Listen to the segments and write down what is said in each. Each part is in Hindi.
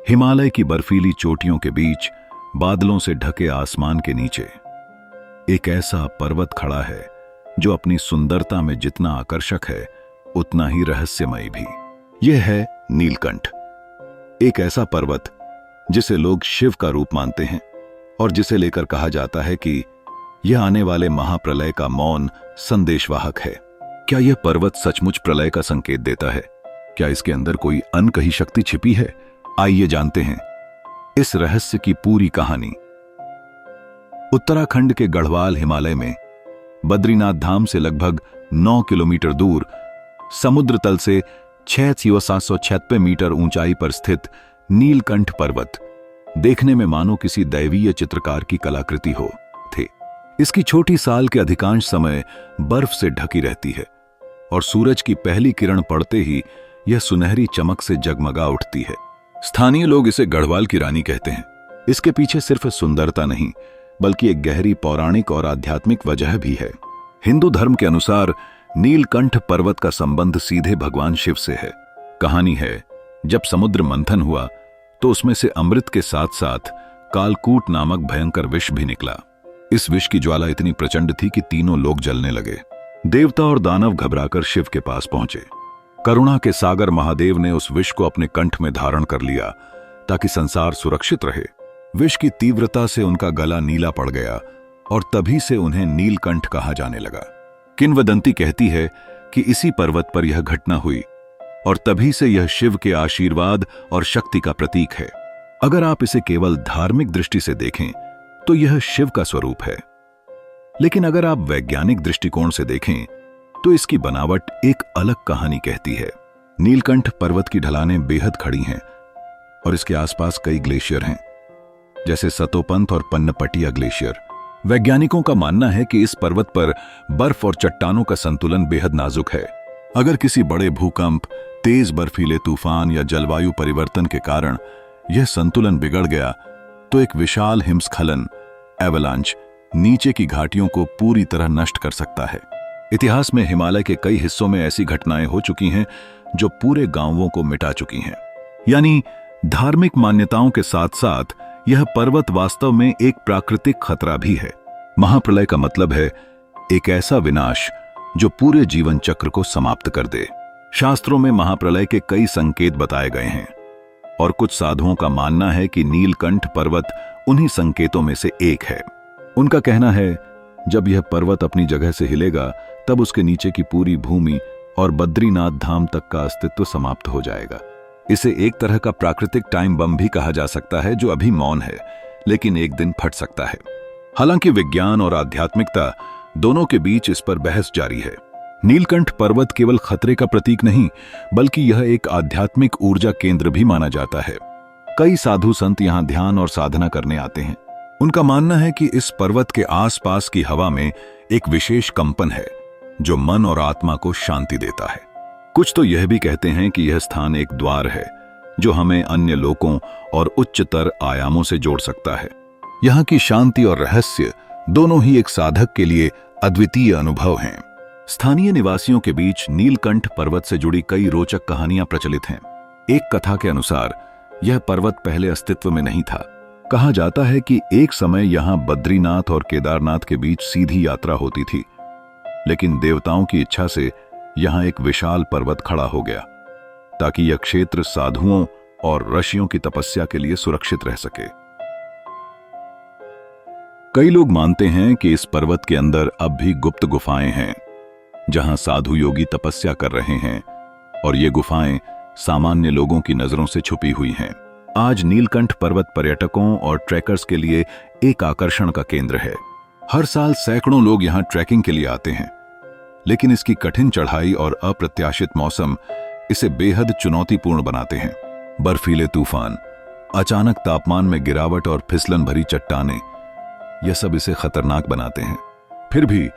हिमालय की बर्फीली चोटियों के बीच बादलों से ढके आसमान के नीचे एक ऐसा पर्वत खड़ा है जो अपनी सुंदरता में जितना आकर्षक है उतना ही रहस्यमयी भी। यह है नीलकंठ, एक ऐसा पर्वत जिसे लोग शिव का रूप मानते हैं और जिसे लेकर कहा जाता है कि यह आने वाले महाप्रलय का मौन संदेशवाहक है। क्या यह पर्वत सचमुच प्रलय का संकेत देता है? क्या इसके अंदर कोई अनकही शक्ति छिपी है? आइए जानते हैं इस रहस्य की पूरी कहानी। उत्तराखंड के गढ़वाल हिमालय में बद्रीनाथ धाम से लगभग 9 किलोमीटर दूर समुद्र तल से 6,796 मीटर ऊंचाई पर स्थित नीलकंठ पर्वत देखने में मानो किसी दैवीय चित्रकार की कलाकृति हो थे। इसकी छोटी साल के अधिकांश समय बर्फ से ढकी रहती है और सूरज की पहली किरण पड़ते ही यह सुनहरी चमक से जगमगा उठती है। स्थानीय लोग इसे गढ़वाल की रानी कहते हैं। इसके पीछे सिर्फ सुंदरता नहीं बल्कि एक गहरी पौराणिक और आध्यात्मिक वजह भी है। हिंदू धर्म के अनुसार नीलकंठ पर्वत का संबंध सीधे भगवान शिव से है। कहानी है, जब समुद्र मंथन हुआ तो उसमें से अमृत के साथ साथ कालकूट नामक भयंकर विष भी निकला। इस विष की ज्वाला इतनी प्रचंड थी कि तीनों लोग जलने लगे। देवता और दानव घबराकर शिव के पास पहुंचे। करुणा के सागर महादेव ने उस विष को अपने कंठ में धारण कर लिया ताकि संसार सुरक्षित रहे। विष की तीव्रता से उनका गला नीला पड़ गया और तभी से उन्हें नीलकंठ कहा जाने लगा। किंवदंती कहती है कि इसी पर्वत पर यह घटना हुई और तभी से यह शिव के आशीर्वाद और शक्ति का प्रतीक है। अगर आप इसे केवल धार्मिक दृष्टि से देखें तो यह शिव का स्वरूप है, लेकिन अगर आप वैज्ञानिक दृष्टिकोण से देखें तो इसकी बनावट एक अलग कहानी कहती है। नीलकंठ पर्वत की ढलानें बेहद खड़ी हैं और इसके आसपास कई ग्लेशियर हैं, जैसे सतोपंथ और पन्नपटिया ग्लेशियर। वैज्ञानिकों का मानना है कि इस पर्वत पर बर्फ और चट्टानों का संतुलन बेहद नाजुक है। अगर किसी बड़े भूकंप, तेज बर्फीले तूफान या जलवायु परिवर्तन के कारण यह संतुलन बिगड़ गया तो एक विशाल हिमस्खलन एवलांच नीचे की घाटियों को पूरी तरह नष्ट कर सकता है। इतिहास में हिमालय के कई हिस्सों में ऐसी घटनाएं हो चुकी हैं जो पूरे गांवों को मिटा चुकी हैं। यानी धार्मिक मान्यताओं के साथ साथ यह पर्वत वास्तव में एक प्राकृतिक खतरा भी है। महाप्रलय का मतलब है एक ऐसा विनाश जो पूरे जीवन चक्र को समाप्त कर दे। शास्त्रों में महाप्रलय के कई संकेत बताए गए हैं और कुछ साधुओं का मानना है कि नीलकंठ पर्वत उन्हीं संकेतों में से एक है। उनका कहना है, जब यह पर्वत अपनी जगह से हिलेगा तब उसके नीचे की पूरी भूमि और बद्रीनाथ धाम तक का अस्तित्व समाप्त हो जाएगा। इसे एक तरह का प्राकृतिक टाइम बम भी कहा जा सकता है जो अभी मौन है लेकिन एक दिन फट सकता है। हालांकि विज्ञान और आध्यात्मिकता दोनों के बीच इस पर बहस जारी है। नीलकंठ पर्वत केवल खतरे का प्रतीक नहीं बल्कि यह एक आध्यात्मिक ऊर्जा केंद्र भी माना जाता है। कई साधु संत यहां ध्यान और साधना करने आते हैं। उनका मानना है कि इस पर्वत के आसपास की हवा में एक विशेष कंपन है जो मन और आत्मा को शांति देता है। कुछ तो यह भी कहते हैं कि यह स्थान एक द्वार है जो हमें अन्य लोकों और उच्चतर आयामों से जोड़ सकता है। यहाँ की शांति और रहस्य दोनों ही एक साधक के लिए अद्वितीय अनुभव हैं। स्थानीय निवासियों के बीच नीलकंठ पर्वत से जुड़ी कई रोचक कहानियां प्रचलित हैं। एक कथा के अनुसार यह पर्वत पहले अस्तित्व में नहीं था। कहा जाता है कि एक समय यहां बद्रीनाथ और केदारनाथ के बीच सीधी यात्रा होती थी, लेकिन देवताओं की इच्छा से यहां एक विशाल पर्वत खड़ा हो गया ताकि यह क्षेत्र साधुओं और ऋषियों की तपस्या के लिए सुरक्षित रह सके। कई लोग मानते हैं कि इस पर्वत के अंदर अब भी गुप्त गुफाएं हैं जहां साधु योगी तपस्या कर रहे हैं और ये गुफाएं सामान्य लोगों की नजरों से छुपी हुई हैं। आज नीलकंठ पर्वत पर्यटकों और ट्रैकर्स के लिए एक आकर्षण का केंद्र है। हर साल सैकड़ों लोग यहां ट्रैकिंग के लिए आते हैं, लेकिन इसकी कठिन चढ़ाई और अप्रत्याशित मौसम इसे बेहद चुनौतीपूर्ण बनाते हैं। बर्फीले तूफान, अचानक तापमान में गिरावट और फिसलन भरी चट्टानें, यह सब इसे खतरनाक बनाते हैं। फिर भी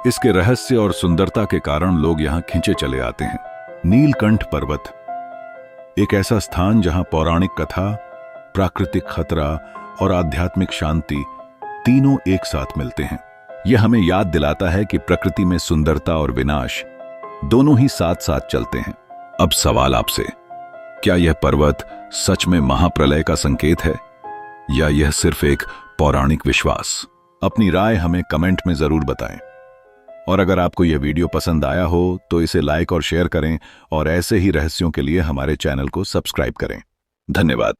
इसके रहस्य और सुंदरता के कारण लोग यहां खिंचे चले आते हैं। नीलकंठ पर्वत एक ऐसा स्थान जहां पौराणिक कथा, प्राकृतिक खतरा और आध्यात्मिक शांति तीनों एक साथ मिलते हैं। यह हमें याद दिलाता है कि प्रकृति में सुंदरता और विनाश दोनों ही साथ साथ चलते हैं। अब सवाल आपसे, क्या यह पर्वत सच में महाप्रलय का संकेत है या यह सिर्फ एक पौराणिक विश्वास? अपनी राय हमें कमेंट में जरूर बताएं। और अगर आपको यह वीडियो पसंद आया हो तो इसे लाइक और शेयर करें और ऐसे ही रहस्यों के लिए हमारे चैनल को सब्सक्राइब करें। धन्यवाद।